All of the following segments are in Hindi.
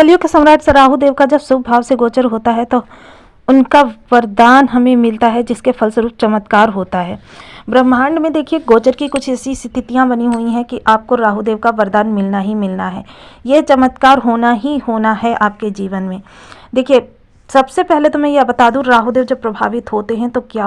कलयुग के सम्राट राहु देव का जब शुभ भाव से गोचर होता है तो उनका वरदान हमें मिलता है, जिसके फलस्वरूप चमत्कार होता है। ब्रह्मांड में देखिए गोचर की कुछ ऐसी स्थितियां बनी हुई हैं कि आपको राहु देव का वरदान मिलना ही मिलना है। यह चमत्कार होना ही होना है आपके जीवन में। देखिए, सबसे पहले तो मैं यह बता दूं, राहुदेव जब प्रभावित होते हैं तो क्या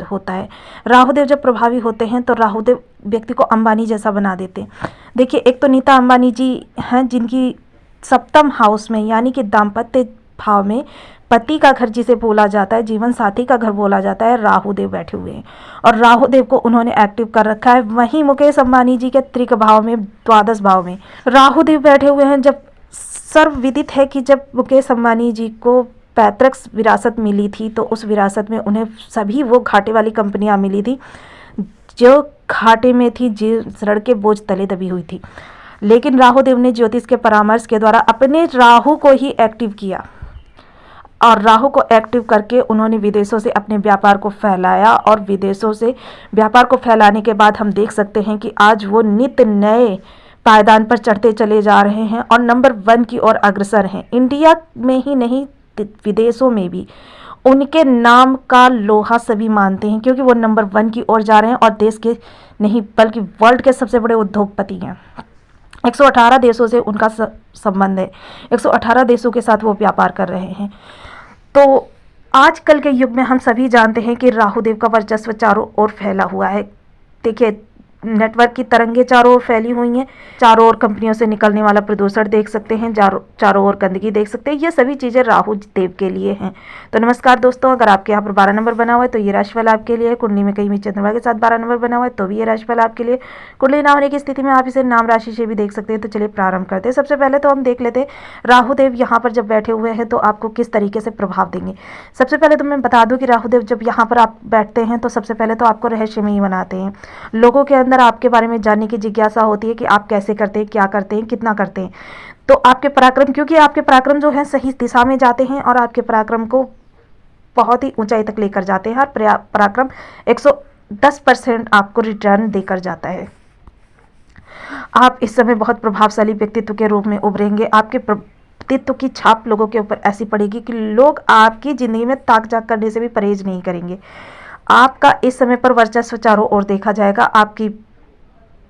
होता है। राहुदेव जब प्रभावित होते हैं तो राहुदेव व्यक्ति को अंबानी जैसा बना देते हैं। देखिए, एक तो नीता अंबानी जी हैं, जिनकी सप्तम हाउस में यानी कि दाम्पत्य भाव में पति का घर जिसे बोला जाता है, जीवन साथी का घर बोला जाता है, राहुदेव बैठे हुए हैं और राहुदेव को उन्होंने एक्टिव कर रखा है। वहीं मुकेश अंबानी जी के त्रिक भाव में, द्वादश भाव में राहुदेव बैठे हुए हैं। जब सर्वविदित है कि जब मुकेश अंबानी जी को पैतृक विरासत मिली थी तो उस विरासत में उन्हें सभी वो घाटे वाली कंपनियां मिली थी जो घाटे में थी, जिस ऋण के बोझ तले दबी हुई थी। लेकिन राहुदेव ने ज्योतिष के परामर्श के द्वारा अपने राहु को ही एक्टिव किया और राहु को एक्टिव करके उन्होंने विदेशों से अपने व्यापार को फैलाया और विदेशों से व्यापार को फैलाने के बाद हम देख सकते हैं कि आज वो नित्य नए पायदान पर चढ़ते चले जा रहे हैं और नंबर 1 की ओर अग्रसर हैं। इंडिया में ही नहीं, विदेशों में भी उनके नाम का लोहा सभी मानते हैं, क्योंकि वो नंबर 1 की ओर जा रहे हैं और देश के नहीं बल्कि वर्ल्ड के सबसे बड़े उद्योगपति हैं। 118 देशों से उनका संबंध है, 118 देशों के साथ वो व्यापार कर रहे हैं। तो आजकल के युग में हम सभी जानते हैं कि राहुदेव का वर्चस्व चारों ओर फैला हुआ है। देखिए, नेटवर्क की तरंगे चारों ओर फैली हुई हैं, चारों ओर कंपनियों से निकलने वाला प्रदूषण देख सकते हैं, चारों ओर गंदगी देख सकते हैं। ये सभी चीज़ें राहु देव के लिए हैं। तो नमस्कार दोस्तों, अगर आपके यहाँ पर 12 नंबर बना हुआ है तो ये राशिफल आपके लिए है। कुंडली में कहीं भी चंद्रमा के साथ 12 नंबर बना हुआ है तो भी ये राशिफल आपके लिए। कुंडली ना होने की स्थिति में आप इसे नाम राशि से भी देख सकते हैं। तो चलिए प्रारंभ करते हैं। सबसे पहले तो हम देख लेते हैं राहुदेव यहाँ पर जब बैठे हुए हैं तो आपको किस तरीके से प्रभाव देंगे। सबसे पहले तो मैं बता दूं कि राहुदेव जब यहाँ पर आप बैठते हैं तो सबसे पहले तो आपको रहस्यमयी बनाते हैं। लोगों के अंदर आपके बारे में जानने की जिज्ञासा होती है कि आप कैसे करते हैं, क्या करते हैं, कितना करते हैं। तो आपके पराक्रम, क्योंकि आपके पराक्रम जो है सही दिशा में जाते हैं और आपके पराक्रम को बहुत ही ऊंचाई तक लेकर जाते हैं। हर पराक्रम 110% आपको रिटर्न देकर जाता है। आप इस समय बहुत प्रभावशाली व्यक्तित्व के रूप में उभरेंगे। आपके व्यक्तित्व की छाप लोगों के ऊपर ऐसी पड़ेगी कि लोग आपकी जिंदगी में ताक झाक करने से भी परहेज नहीं करेंगे। आपका इस समय पर वर्चस्व चारों ओर देखा जाएगा। आपकी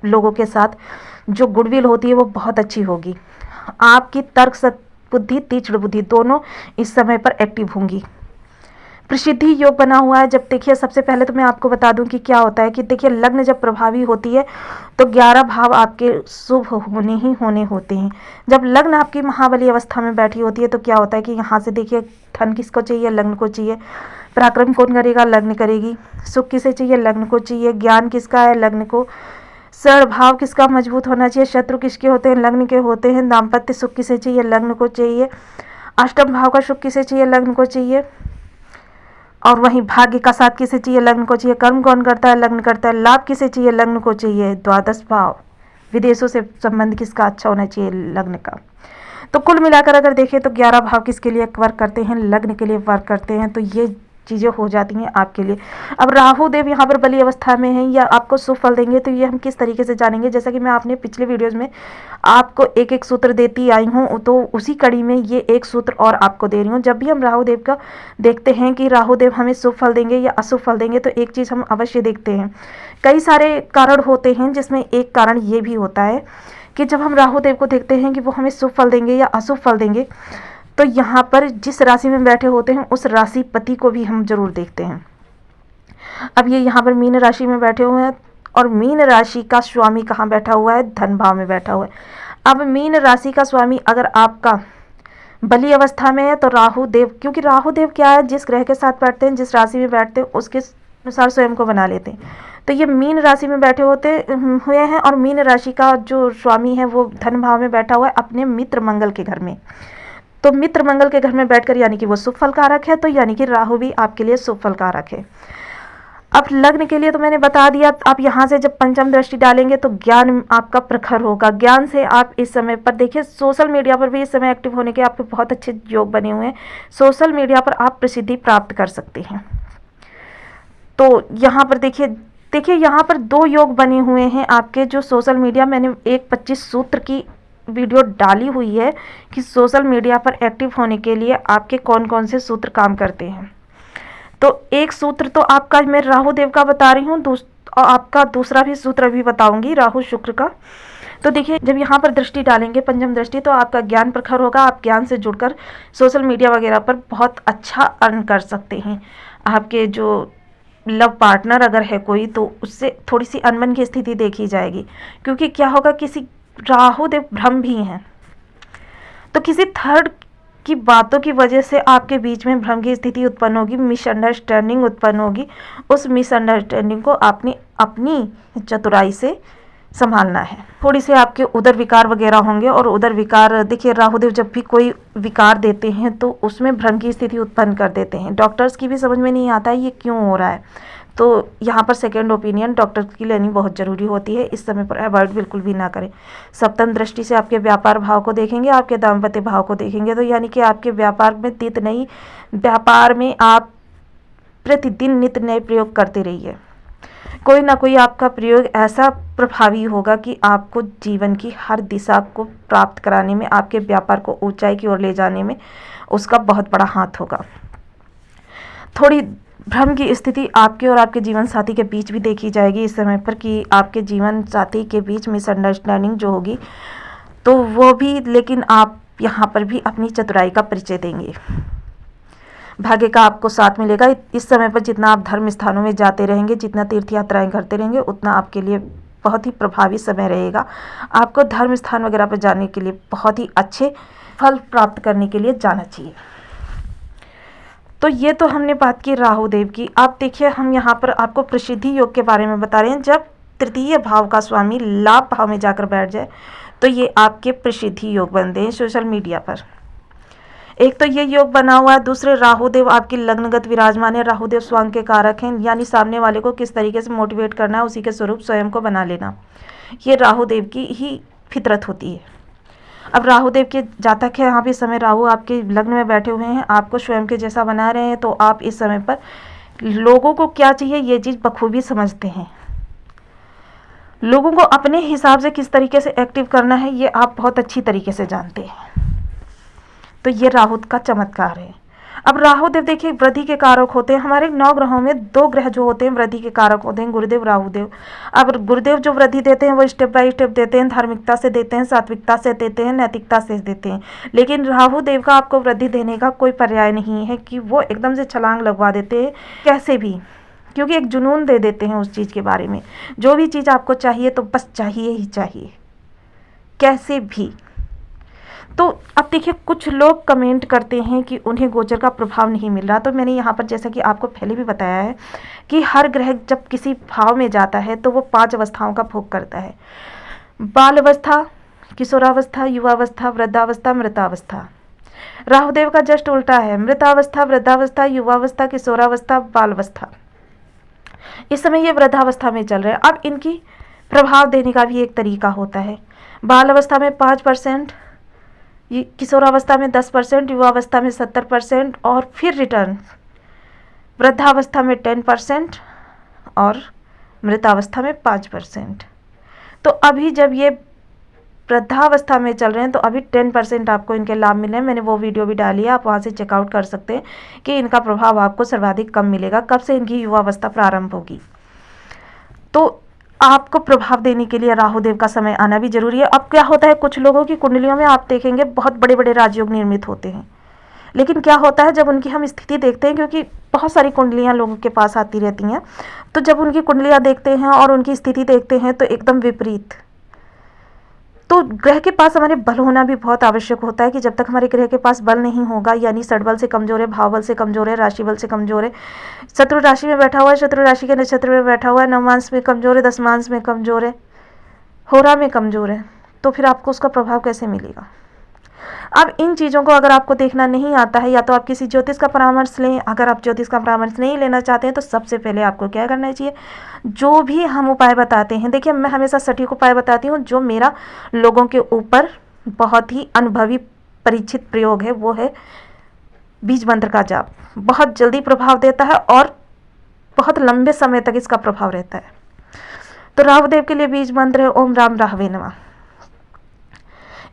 लोगों के साथ जो गुडविल होती है वो बहुत अच्छी होगी। आपकी तर्क बुद्धि, तीक्ष्ण बुद्धि दोनों इस समय पर एक्टिव होंगी। प्रसिद्धि योग बना हुआ है। जब देखिए, सबसे पहले तो मैं आपको बता दूं कि क्या होता है कि देखिए, लग्न जब प्रभावी होती है तो 11 भाव आपके शुभ होने ही होने होते हैं। जब लग्न आपकी महाबली अवस्था में बैठी होती है तो क्या होता है कि यहाँ से देखिए, धन किसको चाहिए, लग्न को चाहिए। पराक्रम कौन करेगा, लग्न करेगी। सुख किसे चाहिए, लग्न को चाहिए। ज्ञान किसका है, लग्न को। सड़ भाव किसका मजबूत होना चाहिए, शत्रु किसके होते हैं, लग्न के होते हैं। दाम्पत्य सुख किसे चाहिए, लग्न को चाहिए। अष्टम भाव का सुख किसे चाहिए, लग्न को चाहिए। और वहीं भाग्य का साथ किसे चाहिए, लग्न को चाहिए। कर्म कौन करता है, लग्न करता है। लाभ किसे चाहिए, लग्न को चाहिए। द्वादश भाव, विदेशों से संबंध किसका अच्छा होना चाहिए, लग्न का। तो कुल मिलाकर अगर देखें तो 11 भाव किसके लिए वर्क करते हैं, लग्न के लिए वर्क करते हैं। तो ये चीज़ें हो जाती हैं आपके लिए। अब राहु देव यहाँ पर बली अवस्था में हैं या आपको शुभ फल देंगे, तो ये हम किस तरीके से जानेंगे। जैसा कि मैं आपने पिछले वीडियोस में आपको एक एक सूत्र देती आई हूँ, तो उसी कड़ी में ये एक सूत्र और आपको दे रही हूँ। जब भी हम राहु देव का देखते हैं कि राहु देव हमें शुभ फल देंगे या अशुभ फल देंगे, तो एक चीज़ हम अवश्य देखते हैं। कई सारे कारण होते हैं, जिसमें एक कारण ये भी होता है कि जब हम राहु देव को देखते हैं कि वो हमें शुभ फल देंगे या अशुभ फल देंगे, तो यहाँ पर जिस राशि में बैठे होते हैं उस राशि पति को भी हम जरूर देखते हैं। अब ये यहाँ पर मीन राशि में बैठे हुए हैं और मीन राशि का स्वामी कहाँ बैठा हुआ है, धन भाव में बैठा हुआ है। अब मीन राशि का स्वामी अगर आपका बली अवस्था में है तो राहु देव, क्योंकि राहु देव क्या है, जिस ग्रह के साथ बैठते हैं, जिस राशि में बैठते हैं उसके अनुसार स्वयं को बना लेते हैं। तो ये मीन राशि में बैठे होते हुए हैं और मीन राशि का जो स्वामी है वो धन भाव में बैठा हुआ है अपने मित्र मंगल के घर में। तो मित्र मंगल के घर में बैठकर यानी कि वो शुभ फल कारक है, तो यानी कि राहु भी आपके लिए शुभ फल कारक है। अब लग्न के लिए तो मैंने बता दिया। आप यहाँ से जब पंचम दृष्टि डालेंगे तो ज्ञान आपका प्रखर होगा। ज्ञान से आप इस समय पर देखिए, सोशल मीडिया पर भी इस समय एक्टिव होने के आपके बहुत अच्छे योग बने हुए हैं। सोशल मीडिया पर आप प्रसिद्धि प्राप्त कर सकते हैं। तो यहाँ पर देखिए यहाँ पर 2 योग बने हुए हैं आपके, जो सोशल मीडिया, मैंने एक 25 सूत्र की वीडियो डाली हुई है कि सोशल मीडिया पर एक्टिव होने के लिए आपके कौन कौन से सूत्र काम करते हैं। तो एक सूत्र तो आपका मैं राहु देव का बता रही हूँ, और आपका दूसरा भी सूत्र भी बताऊंगी राहु शुक्र का। तो देखिए, जब यहाँ पर दृष्टि डालेंगे पंचम दृष्टि, तो आपका ज्ञान प्रखर होगा। आप ज्ञान से जुड़कर सोशल मीडिया वगैरह पर बहुत अच्छा अर्न कर सकते हैं। आपके जो लव पार्टनर अगर है कोई, तो उससे थोड़ी सी अनबन की स्थिति देखी जाएगी, क्योंकि क्या होगा, किसी राहु देव भ्रम भी हैं, तो किसी थर्ड की बातों की वजह से आपके बीच में भ्रम की स्थिति उत्पन्न होगी, मिसअंडरस्टैंडिंग उत्पन्न होगी। उस मिसअंडरस्टैंडिंग को आपने अपनी चतुराई से संभालना है। थोड़ी से आपके उदर विकार वगैरह होंगे, और उदर विकार देखिए, राहुदेव जब भी कोई विकार देते हैं तो उसमें भ्रम की स्थिति उत्पन्न कर देते हैं। डॉक्टर्स की भी समझ में नहीं आता है ये क्यों हो रहा है, तो यहाँ पर सेकेंड ओपिनियन डॉक्टर की लेनी बहुत ज़रूरी होती है। इस समय पर अवॉइड बिल्कुल भी ना करें। सप्तम दृष्टि से आपके व्यापार भाव को देखेंगे, आपके दाम्पत्य भाव को देखेंगे, तो यानी कि आपके व्यापार में तीत नहीं, व्यापार में आप प्रतिदिन नित्य नए प्रयोग करते रहिए। कोई ना कोई आपका प्रयोग ऐसा प्रभावी होगा कि आपको जीवन की हर दिशा को प्राप्त कराने में, आपके व्यापार को ऊंचाई की ओर ले जाने में उसका बहुत बड़ा हाथ होगा। थोड़ी भ्रम की स्थिति आपके और आपके जीवन साथी के बीच भी देखी जाएगी इस समय पर, कि आपके जीवन साथी के बीच मिसअंडरस्टैंडिंग जो होगी तो वो भी, लेकिन आप यहाँ पर भी अपनी चतुराई का परिचय देंगे। भाग्य का आपको साथ मिलेगा। इस समय पर जितना आप धर्म स्थानों में जाते रहेंगे, जितना तीर्थ यात्राएं करते रहेंगे, उतना आपके लिए बहुत ही प्रभावी समय रहेगा। आपको धर्म स्थान वगैरह पर जाने के लिए बहुत ही अच्छे फल प्राप्त करने के लिए जाना चाहिए। तो ये तो हमने बात की राहु देव की। आप देखिए, हम यहाँ पर आपको प्रसिद्धि योग के बारे में बता रहे हैं। जब तृतीय भाव का स्वामी लाभ भाव में जाकर बैठ जाए तो ये आपके प्रसिद्धि योग बनते हैं सोशल मीडिया पर। एक तो ये योग बना हुआ है, दूसरे राहुदेव आपकी लग्नगत विराजमान है। राहुदेव स्वांग के कारक हैं, यानी सामने वाले को किस तरीके से मोटिवेट करना है, उसी के स्वरूप स्वयं को बना लेना, ये राहुदेव की ही फितरत होती है। अब राहुदेव के जातक है, यहाँ पे समय राहु आपके लग्न में बैठे हुए हैं, आपको स्वयं के जैसा बना रहे हैं, तो आप इस समय पर लोगों को क्या चाहिए ये चीज़ बखूबी समझते हैं। लोगों को अपने हिसाब से किस तरीके से एक्टिव करना है ये आप बहुत अच्छी तरीके से जानते हैं। तो ये राहु का चमत्कार है। अब राहुदेव देखिए वृद्धि के कारक होते हैं। हमारे 9 ग्रहों में 2 ग्रह जो होते हैं वृद्धि के कारक होते हैं, गुरुदेव राहुदेव। अब गुरुदेव जो वृद्धि देते हैं वो स्टेप बाय स्टेप देते हैं, धार्मिकता से देते हैं, सात्विकता से देते हैं, नैतिकता से देते हैं। लेकिन राहुदेव का आपको वृद्धि देने का कोई पर्याय नहीं है कि वो एकदम से छलांग लगवा देते हैं कैसे भी, क्योंकि एक जुनून दे देते हैं उस चीज़ के बारे में। जो भी चीज़ आपको चाहिए तो बस चाहिए ही चाहिए, कैसे भी। तो अब देखिए, कुछ लोग कमेंट करते हैं कि उन्हें गोचर का प्रभाव नहीं मिल रहा। तो मैंने यहाँ पर जैसा कि आपको पहले भी बताया है कि हर ग्रह जब किसी भाव में जाता है तो वो 5 अवस्थाओं का भोग करता है: बाल अवस्था, किशोरावस्था, युवावस्था, वृद्धावस्था, मृतावस्था। राहुदेव का जस्ट उल्टा है, मृतावस्था, वृद्धावस्था, युवावस्था, किशोरावस्था, बालावस्था। इस समय ये वृद्धावस्था में चल रहे हैं। अब इनकी प्रभाव देने का भी एक तरीका होता है। बाल अवस्था में 5%, किशोरावस्था में 10%, युवावस्था में 70% और फिर रिटर्न वृद्धावस्था में 10% और मृतावस्था में 5%। तो अभी जब ये वृद्धावस्था में चल रहे हैं तो अभी 10% आपको इनके लाभ मिले हैं। मैंने वो वीडियो भी डाली है, आप वहाँ से चेकआउट कर सकते हैं कि इनका प्रभाव आपको सर्वाधिक कम मिलेगा। कब से इनकी युवावस्था प्रारंभ होगी, तो आपको प्रभाव देने के लिए राहुदेव का समय आना भी जरूरी है। अब क्या होता है, कुछ लोगों की कुंडलियों में आप देखेंगे बहुत बड़े बड़े राजयोग निर्मित होते हैं, लेकिन क्या होता है जब उनकी हम स्थिति देखते हैं, क्योंकि बहुत सारी कुंडलियां लोगों के पास आती रहती हैं, तो जब उनकी कुंडलियां देखते हैं और उनकी स्थिति देखते हैं तो एकदम विपरीत। तो ग्रह के पास हमारे बल होना भी बहुत आवश्यक होता है कि जब तक हमारे ग्रह के पास बल नहीं होगा, यानी षडबल से कमजोर है, भाव बल से कमजोर है, राशि बल से कमजोर है, शत्रु राशि में बैठा हुआ है, शत्रु राशि के नक्षत्र में बैठा हुआ है, नवमांश में कमजोर है, दशमांश में कमजोर है, होरा में कमजोर है, तो फिर आपको उसका प्रभाव कैसे मिलेगा। अब इन चीज़ों को अगर आपको देखना नहीं आता है, या तो आप किसी ज्योतिष का परामर्श लें। अगर आप ज्योतिष का परामर्श नहीं लेना चाहते हैं तो सबसे पहले आपको क्या करना चाहिए, जो भी हम उपाय बताते हैं, देखिए मैं हमेशा सटीक उपाय बताती हूँ। जो मेरा लोगों के ऊपर बहुत ही अनुभवी परीक्षित प्रयोग है वो है बीज मंत्र का जाप। बहुत जल्दी प्रभाव देता है और बहुत लंबे समय तक इसका प्रभाव रहता है। तो राहुदेव के लिए बीज मंत्र है ओम राम राहवे नमः।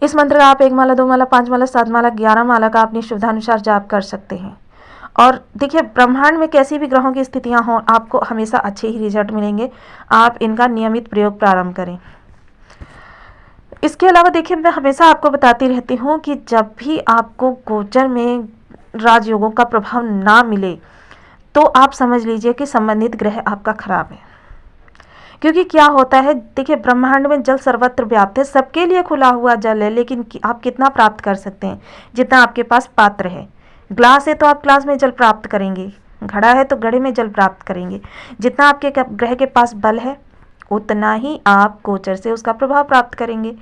इस मंत्र का आप 1 माला, 2 माला, 5 माला, 7 माला, 11 माला का अपनी सुविधानुसार जाप कर सकते हैं। और देखिए, ब्रह्मांड में कैसी भी ग्रहों की स्थितियां हों, आपको हमेशा अच्छे ही रिजल्ट मिलेंगे। आप इनका नियमित प्रयोग प्रारंभ करें। इसके अलावा देखिए, मैं हमेशा आपको बताती रहती हूँ कि जब भी आपको गोचर में राजयोगों का प्रभाव ना मिले तो आप समझ लीजिए कि संबंधित ग्रह आपका खराब है। क्योंकि क्या होता है, देखिए, ब्रह्मांड में जल सर्वत्र व्याप्त है, सबके लिए खुला हुआ जल है, लेकिन आप कितना प्राप्त कर सकते हैं? जितना आपके पास पात्र है। ग्लास है तो आप ग्लास में जल प्राप्त करेंगे, घड़ा है तो घड़े में जल प्राप्त करेंगे। जितना आपके ग्रह के पास बल है उतना ही आप गोचर से उसका प्रभाव प्राप्त करेंगे।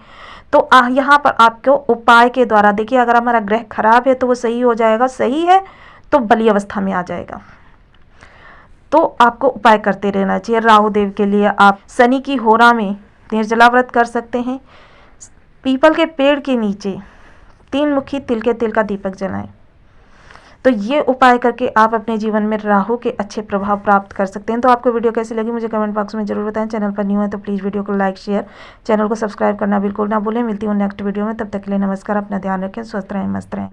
तो यहाँ पर आपको उपाय के द्वारा, देखिए, अगर हमारा ग्रह खराब है तो वो सही हो जाएगा, सही है तो बली अवस्था में आ जाएगा। तो आपको उपाय करते रहना चाहिए। राहु देव के लिए आप शनि की होरा में निर्जला व्रत कर सकते हैं। पीपल के पेड़ के नीचे 3 मुखी तिल के तेल का दीपक जलाएं। तो ये उपाय करके आप अपने जीवन में राहु के अच्छे प्रभाव प्राप्त कर सकते हैं। तो आपको वीडियो कैसी लगी मुझे कमेंट बॉक्स में जरूर बताएं। चैनल पर न्यू है तो प्लीज़ वीडियो को लाइक, शेयर, चैनल को सब्सक्राइब करना बिल्कुल ना भूलें। मिलती हूँ नेक्स्ट वीडियो में, तब तक के लिए नमस्कार। अपना ध्यान रखें, स्वस्थ रहें, मस्त रहें।